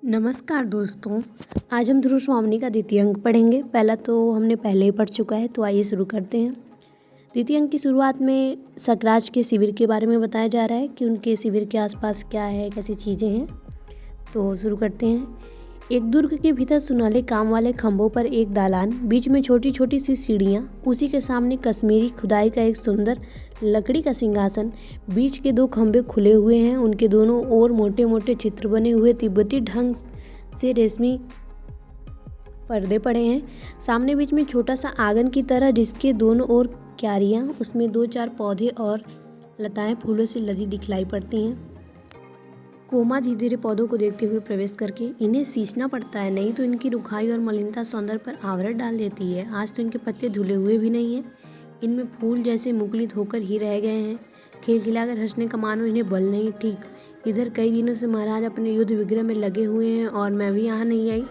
नमस्कार दोस्तों। आज हम ध्रुव स्वामिनी का द्वितीय अंक पढ़ेंगे। पहला तो हमने पहले ही पढ़ चुका है, तो आइए शुरू करते हैं। द्वितीय अंक की शुरुआत में सकराज के शिविर के बारे में बताया जा रहा है कि उनके शिविर के आसपास क्या है, कैसी चीज़ें हैं। तो शुरू करते हैं। एक दुर्ग के भीतर सुनहले काम वाले खंभों पर एक दालान, बीच में छोटी छोटी सी सीढ़ियाँ, उसी के सामने कश्मीरी खुदाई का एक सुंदर लकड़ी का सिंहासन, बीच के दो खंभे खुले हुए हैं, उनके दोनों ओर मोटे मोटे चित्र बने हुए तिब्बती ढंग से रेशमी पर्दे पड़े हैं। सामने बीच में छोटा सा आंगन की तरह, जिसके दोनों ओर क्यारियाँ, उसमें दो चार पौधे और लताएं फूलों से लदी दिखलाई पड़ती हैं। कोमा धीरे धीरे पौधों को देखते हुए प्रवेश करके, इन्हें सींचना पड़ता है, नहीं तो इनकी रुखाई और मलिनता सौंदर्य पर आवरण डाल देती है। आज तो इनके पत्ते धुले हुए भी नहीं हैं, इनमें फूल जैसे मुकुलित होकर ही रह गए हैं। खिलखिलाकर हंसने का मानो इन्हें बल नहीं। ठीक इधर कई दिनों से महाराज अपने युद्ध विग्रह में लगे हुए हैं और मैं भी यहाँ नहीं आई,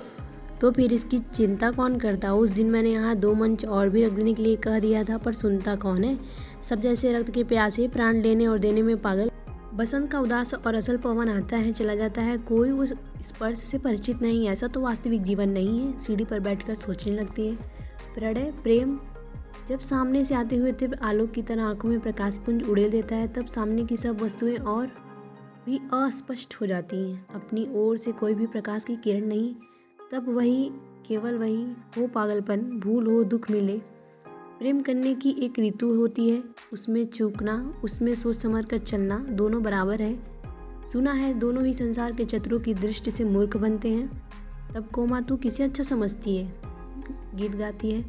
तो फिर इसकी चिंता कौन करता। उस दिन मैंने यहाँ 2 मंच और भी रख देने के लिए कह दिया था, पर सुनता कौन है। सब जैसे रक्त के प्यासे, प्राण लेने और देने में पागल। बसंत का उदास और असल पवन आता है, चला जाता है, कोई उस स्पर्श से परिचित नहीं। ऐसा तो वास्तविक जीवन नहीं है। सीढ़ी पर बैठकर सोचने लगती है। प्रणय प्रेम जब सामने से आते हुए तीव्र आलोक की तरह आंखों में प्रकाशपुंज उड़ेल देता है, तब सामने की सब वस्तुएं और भी अस्पष्ट हो जाती हैं। अपनी ओर से कोई भी प्रकाश की किरण नहीं, तब वही, केवल वही हो पागलपन, भूल हो, दुख मिले। प्रेम करने की एक ऋतु होती है, उसमें चूकना, उसमें सोच समझ कर चलना, दोनों बराबर है। सुना है दोनों ही संसार के चतुरों की दृष्टि से मूर्ख बनते हैं। तब कोमा तू किसे अच्छा समझती है? गीत गाती है।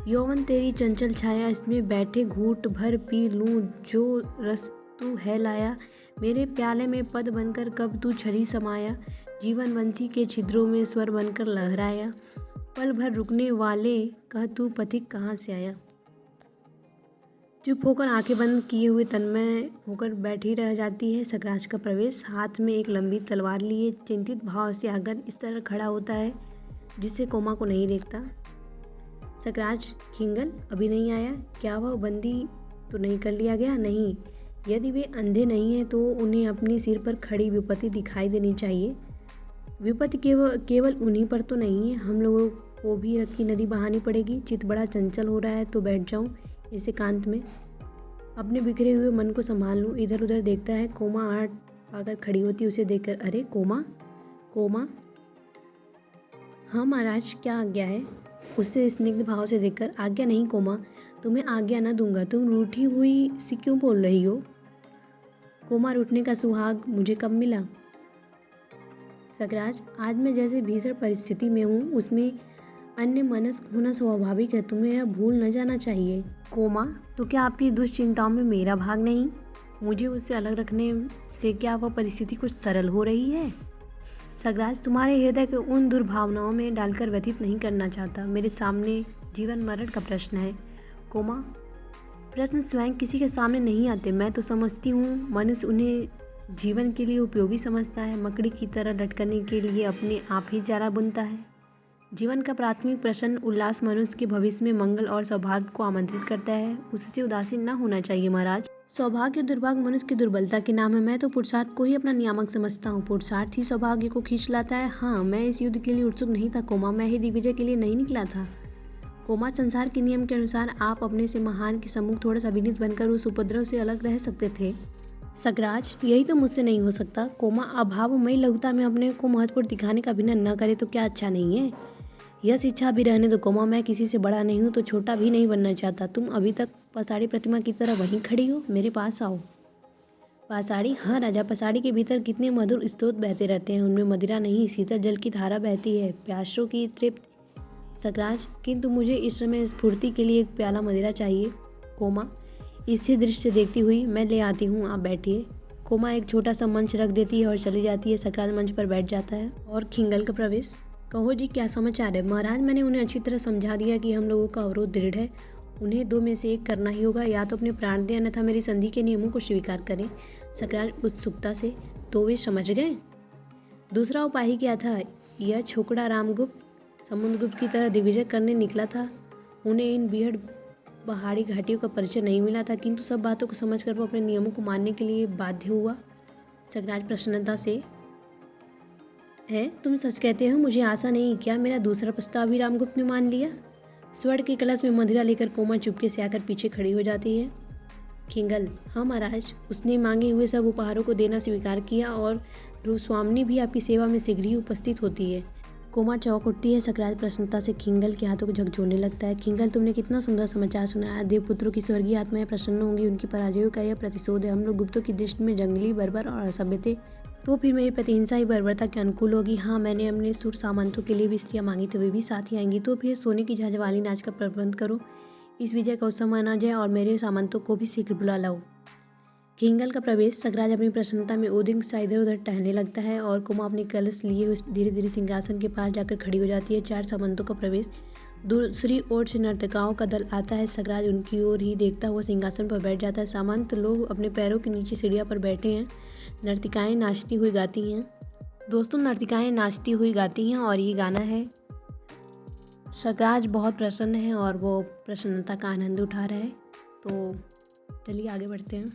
यौवन तेरी चंचल छाया, इसमें बैठे घूंट भर पी लूं जो रस तू है लाया। मेरे प्याले में पद बनकर कब तू छड़ी समाया, जीवन वंशी के छिद्रों में स्वर बनकर लहराया। पल भर रुकने वाले कह तू पथिक कहाँ से आया। चुप होकर आंखें बंद किए हुए तन्मय होकर बैठी रह जाती है। सकराज का प्रवेश, हाथ में एक लंबी तलवार लिए चिंतित भाव से आंगन इस तरह खड़ा होता है जिससे कोमा को नहीं देखता। सकराज खिंगल अभी नहीं आया क्या? वह बंदी तो नहीं कर लिया गया? नहीं, यदि वे अंधे नहीं हैं तो उन्हें अपनी सिर पर खड़ी विपत्ति दिखाई देनी चाहिए। विपत्ति केवल उन्हीं पर तो नहीं है, हम लोगों को भी रक्त की नदी बहानी पड़ेगी। चित्त बड़ा चंचल हो रहा है, तो बैठ जाऊं इस एकांत में, अपने बिखरे हुए मन को संभाल लूं। इधर उधर देखता है। कोमा आड़ पाकर खड़ी होती, उसे देखकर, अरे कोमा, कोमा। हाँ महाराज, क्या आज्ञा है? उससे स्निग्ध भाव से देखकर, आज्ञा नहीं कोमा, तुम्हें आज्ञा न दूंगा। तुम रूठी हुई सी क्यों बोल रही हो? कोमा, रूठने का सुहाग मुझे कब मिला? सकराज, आज मैं जैसे भीषण परिस्थिति में हूँ, उसमें अन्य मनस्क होना स्वाभाविक है, तुम्हें यह भूल न जाना चाहिए। कोमा, तो क्या आपकी दुश्चिंताओं में मेरा भाग नहीं? मुझे उससे अलग रखने से क्या वह परिस्थिति कुछ सरल हो रही है? सकराज, तुम्हारे हृदय को उन दुर्भावनाओं में डालकर व्यतीत नहीं करना चाहता। मेरे सामने जीवन मरण का प्रश्न है। कोमा, प्रश्न स्वयं किसी के सामने नहीं आते। मैं तो समझती हूँ मनुष्य उन्हें जीवन के लिए उपयोगी समझता है। मकड़ी की तरह लटकने के लिए अपने आप ही चारा बुनता है। जीवन का प्राथमिक प्रश्न उल्लास मनुष्य के भविष्य में मंगल और सौभाग्य को आमंत्रित करता है, उससे उदासीन न होना चाहिए महाराज। सौभाग्य और दुर्भाग्य मनुष्य की दुर्बलता के नाम है। मैं तो पुरुषार्थ को ही अपना नियामक समझता हूँ। पुरुषार्थ ही सौभाग्य को खींच लाता है। हाँ, मैं इस युद्ध के लिए उत्सुक नहीं था कोमा, मैं ही दिग्विजय के लिए नहीं निकला था। कोमा, संसार के नियम के अनुसार आप अपने से महान के सम्मुख थोड़ा सा विनीत बनकर उस उपद्रव से अलग रह सकते थे। सकराज, यही तो मुझसे नहीं हो सकता। कोमा, अभावमयी लघुता में अपने को महत्वपूर्ण दिखाने का अभिनय न करे तो क्या अच्छा नहीं है? यह शिक्षा भी रहने दो कोमा, मैं किसी से बड़ा नहीं हूँ तो छोटा भी नहीं बनना चाहता। तुम अभी तक पसाड़ी प्रतिमा की तरह वहीं खड़ी हो, मेरे पास आओ। पसाड़ी? हाँ राजा, पसाड़ी के भीतर कितने मधुर स्रोत बहते रहते हैं, उनमें मदिरा नहीं, शीतल जल की धारा बहती है, प्यासों की तृप्ति। सकराज, किंतु मुझे इस समय स्फूर्ति के लिए एक प्याला मदिरा चाहिए। कोमा, स्थिर दृष्टि से देखती हुई, मैं ले आती हूँ, आप बैठिए। कोमा एक छोटा सा मंच रख देती है और चली जाती है। सकराज मंच पर बैठ जाता है। और खिंगल का प्रवेश। कहो जी, क्या समाचार है? महाराज, मैंने उन्हें अच्छी तरह समझा दिया कि हम लोगों का अवरोध दृढ़ है, उन्हें 2 में से एक करना ही होगा, या तो अपने प्राण दें अन्यथा मेरी संधि के नियमों को स्वीकार करें। सकराज उत्सुकता से, तो वे समझ गए? दूसरा उपाय ही क्या था? यह छोकड़ा रामगुप्त समुद्रगुप्त की तरह दिग्विजय करने निकला था। उन्हें इन बीहड़ पहाड़ी घाटियों का परिचय नहीं मिला था, किंतु सब बातों को समझकर वो अपने नियमों को मानने के लिए बाध्य हुआ। सकराज प्रसन्नता से, हैं, तुम सच कहते हो? मुझे आशा नहीं। क्या मेरा दूसरा प्रस्ताव भी रामगुप्त ने मान लिया? स्वर्ण के कलश में मदिरा लेकर कोमा चुपके से आकर पीछे खड़ी हो जाती है। खिंगल, हाँ महाराज, उसने मांगे हुए सब उपहारों को देना स्वीकार किया और ध्रुवस्वामिनी भी आपकी सेवा में शीघ्र ही उपस्थित होती है। कोमा चौंक उठती है। सकराज प्रसन्नता से खिंगल के हाथों को झकझोरने लगता है। खिंगल, तुमने कितना सुंदर समाचार सुनाया। देवपुत्रों की स्वर्गीय आत्माएं प्रसन्न होंगी। उनकी पराजयों का यह प्रतिशोध है। हम लोग गुप्तों की दृष्टि में जंगली, बर्बर और असभ्य थे, तो फिर मेरी प्रतिहिंसा ही बर्बरता के अनुकूल होगी। हाँ, मैंने अपने सुर सामंतों के लिए भी स्त्रियाँ मांगी तो वे भी साथ ही आएंगी। तो फिर सोने की झांझ वाली नाच का प्रबंध करो। इस विजय का उत्सव माना जाए और मेरे सामंतों को भी शीघ्र बुला लाओ। खिंगल का प्रवेश। सकराज अपनी प्रसन्नता में ओदिन सा इधर उधर टहलने लगता है और कोमा अपनी कलश लिए हुए धीरे धीरे सिंहासन के पास जाकर खड़ी हो जाती है। 4 सामंतों का प्रवेश। दूसरी ओर से नर्तकाओं का दल आता है। सकराज उनकी ओर ही देखता हुआ सिंहासन पर बैठ जाता है। सामंत लोग अपने पैरों के नीचे सीढ़ियाँ पर बैठे हैं। नर्तिकाएं नाचती हुई गाती हैं। दोस्तों, नर्तिकाएं नाचती हुई गाती हैं और ये गाना है। सकराज बहुत प्रसन्न है और वो प्रसन्नता का आनंद उठा रहा है। तो चलिए आगे बढ़ते हैं।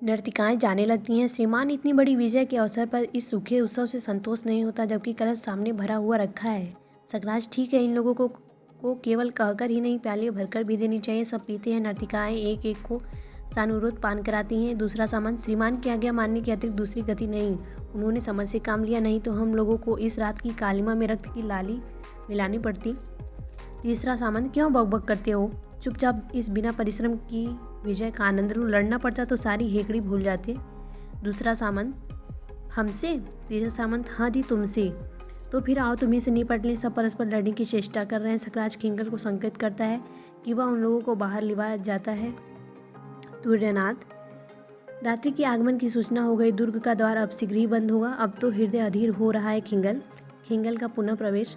नर्तिकाएं जाने लगती हैं। श्रीमान, इतनी बड़ी विजय के अवसर पर इस सूखे उत्सव से संतोष नहीं होता, जबकि कलश सामने भरा हुआ रखा है। सकराज, ठीक है, इन लोगों को केवल कहकर ही नहीं, प्याले भरकर भी देनी चाहिए। सब पीते हैं। नर्तिकाएं एक एक को सानुरोध पान कराती हैं। दूसरा सामंत, श्रीमान की आज्ञा मानने के अतिरिक्त दूसरी गति नहीं। उन्होंने समझ से काम लिया, नहीं तो हम लोगों को इस रात की कालिमा में रक्त की लाली मिलानी पड़ती। तीसरा सामंत, क्यों बकबक करते हो? चुपचाप इस बिना परिश्रम की विजय का आनंद लो। लड़ना पड़ता तो सारी हेकड़ी भूल जाते। दूसरा सामंत, हमसे? तीसरा सामंत, हाँ जी, तुमसे। तो फिर आओ तुम्ही से निपट लें। सब परस्पर लड़ने की चेष्टा कर रहे हैं। सकराज खिंगल को संकेत करता है कि वह उन लोगों को बाहर लिवाया जाता है। तुर्यनाथ, रात्रि के आगमन की सूचना हो गई। दुर्ग का द्वार अब शीघ्र ही बंद होगा। अब तो हृदय अधीर हो रहा है। खिंगल का पुनः प्रवेश।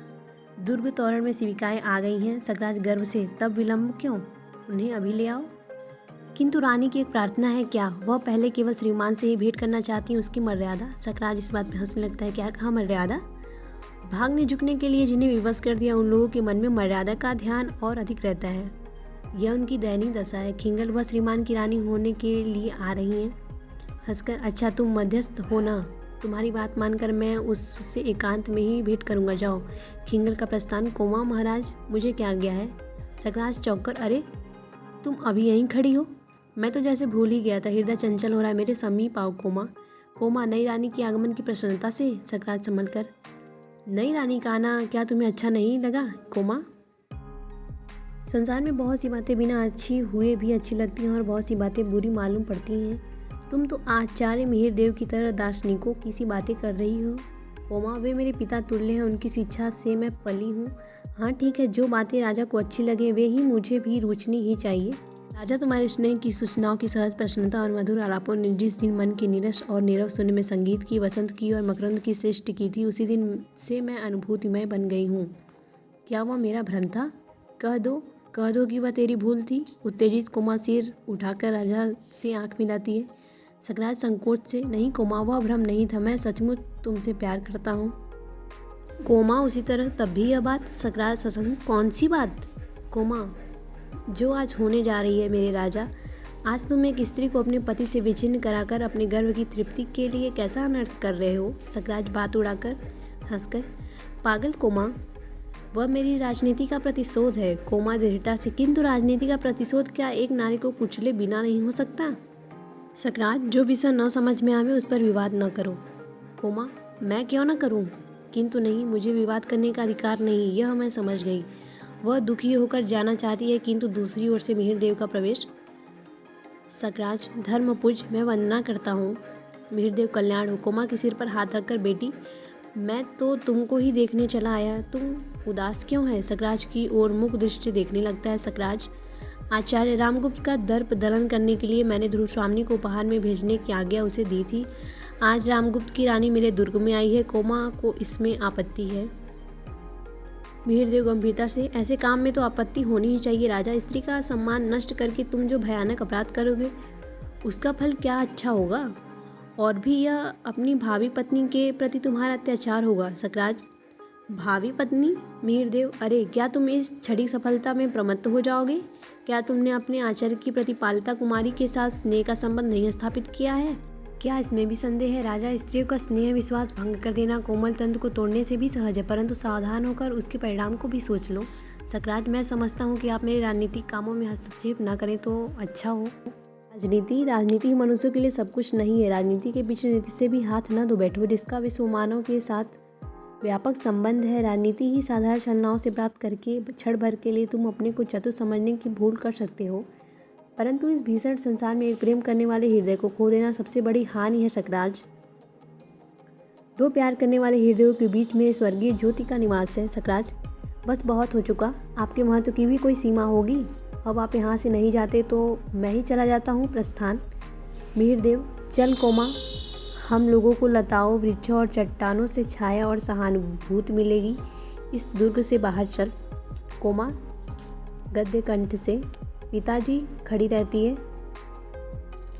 दुर्ग तोरण में सेविकाएं आ गई हैं। सकराज गर्व से, तब विलंब क्यों? उन्हें अभी ले आओ। किंतु रानी की एक प्रार्थना है। क्या? वह पहले केवल श्रीमान से ही भेंट करना चाहती हैं। उसकी मर्यादा। सकराज इस बात पर हंसने लगता है। क्या कहा मर्यादा? भागने झुकने के लिए जिन्हें विवश कर दिया, उन लोगों के मन में मर्यादा का ध्यान और अधिक रहता है। यह उनकी दयनीय दशा है। खिंगल, वह श्रीमान की रानी होने के लिए आ रही हैं। हंसकर, अच्छा, तुम मध्यस्थ हो ना? तुम्हारी बात मानकर मैं उससे एकांत में ही भेंट करूंगा। जाओ। खिंगल का प्रस्थान। कोमा, महाराज, मुझे क्या आज्ञा है? सकराज चौंक कर, अरे, तुम अभी यहीं खड़ी हो? मैं तो जैसे भूल ही गया था। हृदय चंचल हो रहा है। मेरे समीप आओ। कोमा, नई रानी के आगमन की प्रसन्नता से। सकराज संभल कर, नई रानी का आना क्या तुम्हें अच्छा नहीं लगा? कोमा, संसार में बहुत सी बातें बिना अच्छी हुए भी अच्छी लगती हैं और बहुत सी बातें बुरी मालूम पड़ती हैं। तुम तो आचार्य मिहिर देव की तरह दार्शनिकों की सी बातें कर रही हो। कोमा, वे मेरे पिता तुल्य हैं। उनकी शिक्षा से मैं पली हूँ। हाँ ठीक है, जो बातें राजा को अच्छी लगे वे ही मुझे भी रुचनी ही चाहिए। राजा तुम्हारे स्नेह की सूचनाओं की सहज प्रसन्नता और मधुर आलापों ने जिस दिन मन के नीरस और नीरव शून्य में संगीत की, वसंत की और मकरंद की सृष्टि की थी, उसी दिन से मैं अनुभूतिमय बन गई हूँ। क्या वह मेरा भ्रम था? कह दो कि वह तेरी भूल थी। उत्तेजित कोमा सिर उठाकर राजा से आंख मिलाती है। सकराज संकोच से, नहीं कोमा, वह भ्रम नहीं था। मैं सचमुच तुमसे प्यार करता हूँ। कोमा उसी तरह, तब भी यह बात? सकराज ससंग, कौन सी बात? कोमा, जो आज होने जा रही है मेरे राजा। आज तुम एक स्त्री को अपने पति से विच्छिन्न कराकर अपने गर्व की तृप्ति के लिए कैसा अनर्थ कर रहे हो? सकराज बात उड़ाकर हंसकर, पागल कोमा, वह मेरी राजनीति का प्रतिशोध है। कोमा दृढ़ता से, किंतु राजनीति का प्रतिशोध क्या एक नारी को कुचले बिना नहीं हो सकता? सकराज, जो विषय न समझ में आवे उस पर विवाद न करो। कोमा, मैं क्यों न करूं? किंतु नहीं, मुझे विवाद करने का अधिकार नहीं, यह मैं समझ गई। वह दुखी होकर जाना चाहती है। किंतु दूसरी ओर से मिहिर देव का प्रवेश। सकराज, धर्मपुज, मैं वंदना करता हूँ। मिहिर देव, कल्याण हो। कोमा के सिर पर हाथ रखकर, बेटी, मैं तो तुमको ही देखने चला आया, तुम उदास क्यों है? सकराज की ओर मुख दृष्टि देखने लगता है। सकराज, आचार्य रामगुप्त का दर्प दलन करने के लिए मैंने ध्रुवस्वामिनी को उपहार में भेजने की आज्ञा उसे दी थी। आज रामगुप्त की रानी मेरे दुर्ग में आई है। कोमा को इसमें आपत्ति है। मिहिर देव गंभीरता से, ऐसे काम में तो आपत्ति होनी ही चाहिए राजा। स्त्री का सम्मान नष्ट करके तुम जो भयानक अपराध करोगे उसका फल क्या अच्छा होगा? और भी यह अपनी भावी पत्नी के प्रति तुम्हारा अत्याचार होगा। सकराज, भावी पत्नी? मिहिर देव, अरे क्या तुम इस छड़ी सफलता में प्रमत्त हो जाओगे? क्या तुमने अपने आचार्य की प्रतिपालिता कुमारी के साथ स्नेह का संबंध नहीं स्थापित किया है? क्या इसमें भी संदेह है? राजा, स्त्रियों का स्नेह विश्वास भंग कर देना कोमल तंत्र को तोड़ने से भी सहज है, परंतु सावधान होकर उसके परिणाम को भी सोच लो। सकराज, मैं समझता हूँ कि आप मेरे राजनीतिक कामों में हस्तक्षेप न करें तो अच्छा हो। राजनीति मनुष्यों के लिए सब कुछ नहीं है। राजनीति के पीछे नीति से भी हाथ न धो बैठो, जिसका विश्व मानव के साथ व्यापक संबंध है। राजनीति ही साधारण छलनाओं से प्राप्त करके क्षण भर के लिए तुम अपने को चतुर समझने की भूल कर सकते हो, परंतु इस भीषण संसार में एक प्रेम करने वाले हृदय को खो देना सबसे बड़ी हानि है। सकराज, दो प्यार करने वाले हृदयों के बीच में स्वर्गीय ज्योति का निवास है। सकराज, बस बहुत हो चुका। आपके महत्व की भी कोई सीमा होगी। अब आप यहाँ से नहीं जाते तो मैं ही चला जाता हूँ। प्रस्थान। मिहिरदेव, चल कोमा, हम लोगों को लताओं, वृक्षों और चट्टानों से छाया और सहानुभूति मिलेगी। इस दुर्ग से बाहर चल। कोमा गद्य कंठ से, पिताजी, खड़ी रहती है।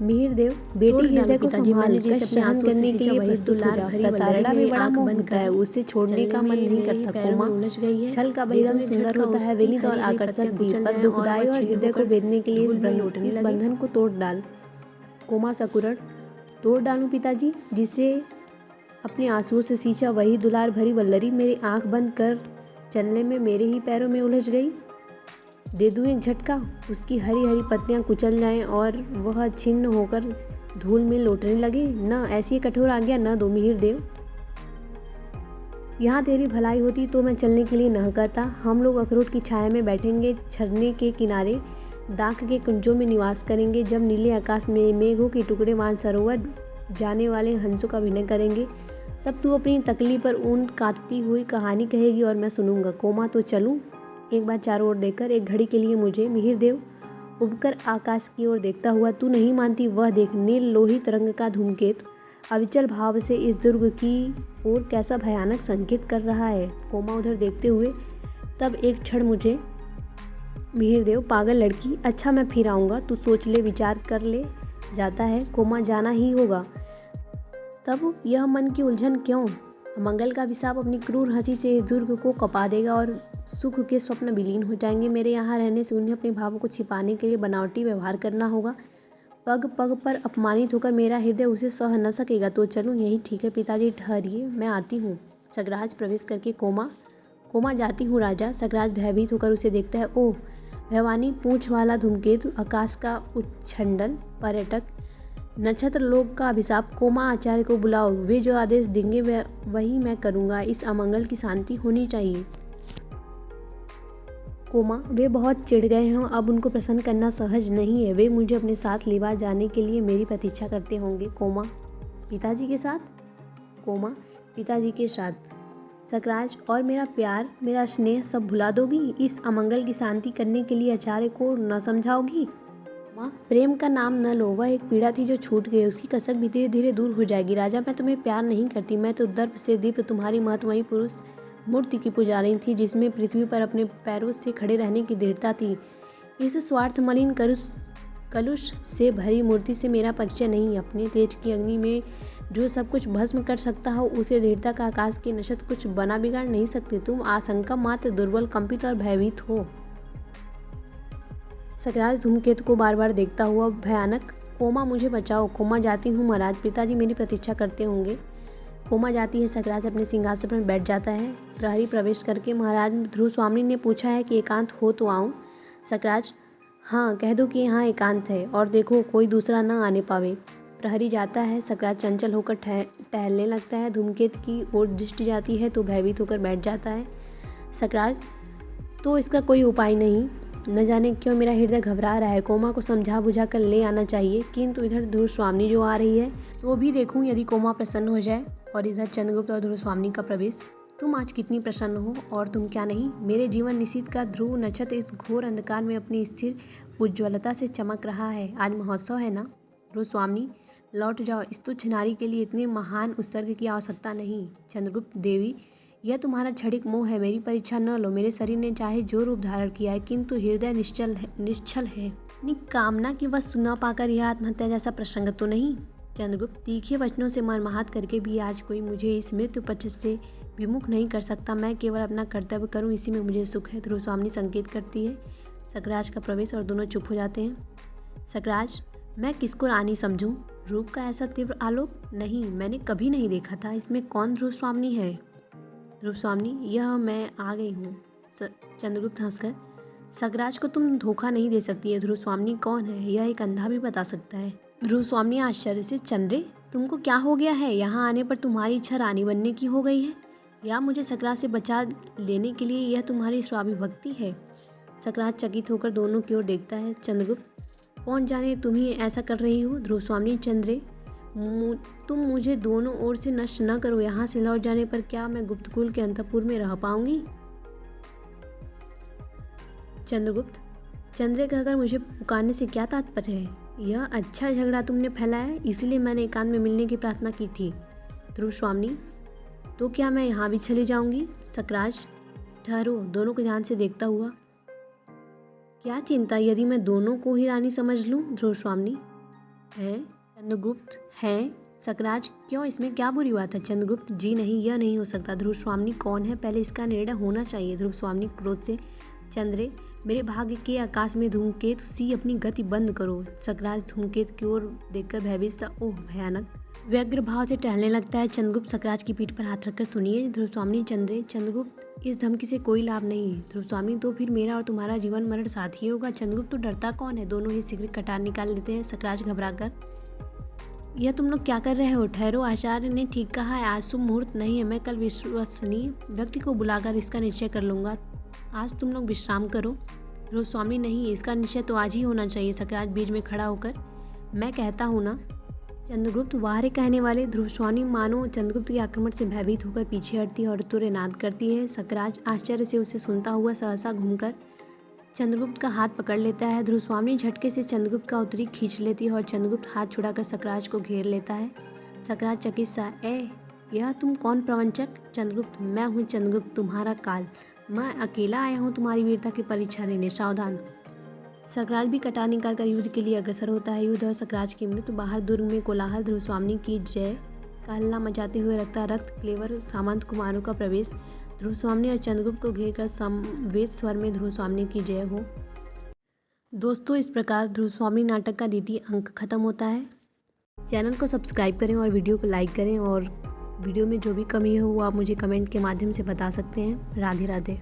मिहिरदेव, बेटी हृदय को संभाल कर सहन करने के लिए प्रस्तुत हो जा। प्रताड़ना भी बड़ा मोह होता है, उससे छोड़ने का मन नहीं करता। कोमा, छल का बहिरंग सुंदर होता है, विनीत और आकर्षक भी, पर दुखदायी और हृदय को भेदने के लिए इस बंधन को तोड़ डाल। कोमा सकुरण, तोड़ डालूं पिताजी? जिसे अपने आंसुओं से सींचा वही दुलार भरी वल्लरी मेरी आंख बंद कर चलने में मेरे ही पैरों में उलझ गई। दे दूं एक झटका, उसकी हरी हरी पत्तियां कुचल जाएं और वह छिन्न होकर धूल में लौटने लगे। न, ऐसी कठोर आज्ञा न दो मिहिरदेव। यहाँ तेरी भलाई होती तो मैं चलने के लिए न कहता। हम लोग अखरोट की छाया में बैठेंगे, झरने के किनारे दाख के कुंजों में निवास करेंगे। जब नीले आकाश में मेघों के टुकड़े मानसरोवर जाने वाले हंसों का अभिनय करेंगे, तब तू अपनी तकली पर ऊन काटती हुई कहानी कहेगी और मैं सुनूंगा। कोमा, तो चलूं? एक बार चारों ओर देखकर, एक घड़ी के लिए मुझे। मिहिरदेव उबकर आकाश की ओर देखता हुआ, तू नहीं मानती? वह देख, नील लोहित रंग का धूमकेतु अविचल भाव से इस दुर्ग की ओर कैसा भयानक संकेत कर रहा है। कोमा उधर देखते हुए, तब एक क्षण मुझे। मिहिरदेव, पागल लड़की, अच्छा मैं फिर आऊँगा, तू सोच ले, विचार कर ले। जाता है। कोमा, जाना ही होगा। तब यह मन की उलझन क्यों? मंगल का अभिशाप अपनी क्रूर हंसी से इस दुर्ग को कपा देगा और सुख के स्वप्न विलीन हो जाएंगे। मेरे यहाँ रहने से उन्हें अपने भावों को छिपाने के लिए बनावटी व्यवहार करना होगा। पग पग पर अपमानित होकर मेरा हृदय उसे सह न सकेगा। तो चलूँ? यही ठीक है पिताजी, ठहरिए, मैं आती हूँ। सकराज प्रवेश करके कोमा, जाती हूँ राजा। सकराज भयभीत होकर उसे देखता है। ओह भवानी, पूंछ वाला धूमकेतु, आकाश का उच्छृंखल पर्यटक, नक्षत्र लोक का अभिशाप। कोमा, आचार्य को बुलाओ, वे जो आदेश देंगे वही मैं करूँगा। इस अमंगल की शांति होनी चाहिए। कोमा, वे बहुत चिढ़ गए हैं, अब उनको प्रसन्न करना सहज नहीं है। वे मुझे अपने साथ लेवा जाने के लिए मेरी प्रतीक्षा करते होंगे। कोमा, पिताजी के साथ? कोमा, पिताजी के साथ। सकराज, और मेरा प्यार, मेरा स्नेह सब भुला दोगी? इस अमंगल की शांति करने के लिए आचार्य को न समझाओगी? माँ, प्रेम का नाम न लो, वह एक पीड़ा थी जो छूट गई, उसकी कसक भी धीरे धीरे दूर हो जाएगी। राजा, मैं तुम्हें प्यार नहीं करती, मैं तो दर्प से दीप्त तुम्हारी महत्वमयी पुरुष मूर्ति की पुजारी थी, जिसमें पृथ्वी पर अपने पैरों से खड़े रहने की दृढ़ता थी। इस स्वार्थ मलिन कलुष से भरी मूर्ति से मेरा परिचय नहीं। अपने तेज की अग्नि में जो सब कुछ भस्म कर सकता हो, उसे दृढ़ता का आकाश के नशत कुछ बना बिगाड़ नहीं सकते। तुम आशंका मात्र दुर्बल, कंपित और भयभीत हो। सकराज धूमकेतु को बार बार देखता हुआ भयानक। कोमा, मुझे बचाओ। कोमा, जाती हूँ महाराज, पिताजी मेरी प्रतीक्षा करते होंगे। कोमा जाती है। सकराज अपने सिंहासन पर बैठ जाता है। प्रहरी प्रवेश करके, महाराज, ध्रुव स्वामी ने पूछा है कि एकांत हो तो आऊँ? सकराज, हाँ, कह दो कि यहाँ एकांत है, और देखो कोई दूसरा न आने पावे। प्रहरी जाता है। सकराज चंचल होकर टहलने लगता है। धूमकेतु की ओर दृष्टि जाती है तो भयभीत होकर बैठ जाता है। सकराज, तो इसका कोई उपाय नहीं? न जाने क्यों मेरा हृदय घबरा रहा है। कोमा को समझा बुझा कर ले आना चाहिए, किंतु इधर ध्रुव स्वामी जो आ रही है तो वो भी देखूं यदि कोमा प्रसन्न हो जाए। और इधर चंद्रगुप्त और ध्रुव स्वामी का प्रवेश। तुम आज कितनी प्रसन्न हो, और तुम क्या नहीं? मेरे जीवन निशीथ का ध्रुव नक्षत्र इस घोर अंधकार में अपनी स्थिर उज्ज्वलता से चमक रहा है। आज महोत्सव है ना? ध्रुव स्वामी, लौट जाओ, इस तुच्छ नारी के लिए इतने महान उत्सर्ग की आवश्यकता नहीं। चंद्रगुप्त, देवी, यह तुम्हारा क्षणिक मोह है, मेरी परीक्षा न लो। मेरे शरीर ने चाहे जो रूप धारण किया है, किंतु हृदय निश्चल है। अपनी कामना की वश सुना पाकर यह आत्महत्या जैसा प्रसंग तो नहीं। चंद्रगुप्त, तीखे वचनों से मर्माहत करके भी आज कोई मुझे इस मृत्यु पक्ष से विमुख नहीं कर सकता। मैं केवल अपना कर्तव्य करूं, इसी में मुझे सुख है। ध्रुव स्वामी संकेत करती है। सकराज का प्रवेश और दोनों चुप हो जाते हैं। सकराज, मैं किसको रानी समझूं? रूप का ऐसा तीव्र आलोक? नहीं, मैंने कभी नहीं देखा था। इसमें कौन ध्रुव स्वामिनी है? ध्रुव स्वामिनी, यह मैं आ गई हूँ। चंद्रगुप्त हंसकर, सकराज को तुम धोखा नहीं दे सकती है। ध्रुव स्वामिनी कौन है यह एक अंधा भी बता सकता है। ध्रुव स्वामिनी आश्चर्य से, चंद्रे तुमको क्या हो गया है? यहाँ आने पर तुम्हारी इच्छा रानी बनने की हो गई है, या मुझे सकराज से बचा लेने के लिए यह तुम्हारी स्वाभिभक्ति है? सकराज चकित होकर दोनों की ओर देखता है। चंद्रगुप्त, कौन जाने तुम ही ऐसा कर रही हो। ध्रुव स्वामिनी, चंद्रे तुम मुझे दोनों ओर से नष्ट न करो। यहाँ से लौट जाने पर क्या मैं गुप्तकुल के अंतःपुर में रह पाऊंगी? चंद्रगुप्त, चंद्रे कहकर मुझे पुकारने से क्या तात्पर्य है? यह अच्छा झगड़ा तुमने फैलाया, इसीलिए मैंने एकांत में मिलने की प्रार्थना की थी। ध्रुव स्वामिनी, तो क्या मैं यहाँ भी चली जाऊंगी? सकराज, ठहरो, दोनों को ध्यान से देखता हुआ, क्या चिंता यदि मैं दोनों को ही रानी समझ लूं? ध्रुव स्वामिनी, हैं? चंद्रगुप्त, हैं? सकराज, क्यों, इसमें क्या बुरी बात है? चंद्रगुप्त, जी नहीं, यह नहीं हो सकता। ध्रुव स्वामिनी, कौन है? पहले इसका निर्णय होना चाहिए। ध्रुव स्वामिनी क्रोध से, चंद्रे मेरे भाग्य के आकाश में धूमकेतु सी अपनी गति बंद करो। सकराज धूमकेतु की ओर देखकर भयभीत सा, ओह भयानक, व्यग्र भाव से टहलने लगता है। चंद्रगुप्त सकराज की पीठ पर हाथ रखकर, सुनिए ध्रुव स्वामिनी। चंद्रे, चंद्रगुप्त, इस धमकी से कोई लाभ नहीं है। ध्रुव स्वामिनी, तो फिर मेरा और तुम्हारा जीवन मरण साथ ही होगा। चंद्रगुप्त, तो डरता कौन है? दोनों ही शीघ्र कटार निकाल लेते हैं। सकराज घबराकर, यह तुम लोग क्या कर रहे हो? ठहरो, आचार्य ने ठीक कहा है, आज शुभ मुहूर्त नहीं है। मैं कल विश्वसनीय व्यक्ति को बुलाकर इसका निश्चय कर लूँगा। आज तुम लोग विश्राम करो। ध्रुव स्वामी, नहीं, इसका निश्चय तो आज ही होना चाहिए। सकराज बीच में खड़ा होकर, मैं कहता हूँ ना। चंद्रगुप्त वारे कहने वाले। ध्रुव स्वामी मानो चंद्रगुप्त के आक्रमण से भयभीत होकर पीछे हटती है और तुरनाद करती है। सकराज आश्चर्य से उसे सुनता हुआ सहसा घूमकर चंद्रगुप्त का हाथ पकड़ लेता है। ध्रुव स्वामी झटके से चंद्रगुप्त का उत्तरी खींच लेती है और चंद्रगुप्त हाथ छुड़ाकर सकराज को घेर लेता है। सकराज चकित सा, यह तुम कौन प्रवंचक? चंद्रगुप्त, मैं हूँ चंद्रगुप्त, तुम्हारा काल। मैं अकेला आया हूँ तुम्हारी वीरता की परीक्षा लेने, सावधान। सकराज भी कटार निकालकर युद्ध के लिए अग्रसर होता है। युद्ध और सकराज की मृत्यु, बाहर दुर्ग में कोलाहल, ध्रुव स्वामिनी की जय का हल्ला मचाते हुए रखता रक्त क्लेवर सामंत कुमारों का प्रवेश, ध्रुव स्वामिनी और चंद्रगुप्त को घेरकर समवेत स्वर में ध्रुव स्वामिनी की जय हो। दोस्तों, इस प्रकार ध्रुव स्वामिनी नाटक का द्वितीय अंक खत्म होता है। चैनल को सब्सक्राइब करें और वीडियो को लाइक करें, और वीडियो में जो भी कमी हो वो आप मुझे कमेंट के माध्यम से बता सकते हैं। राधे राधे।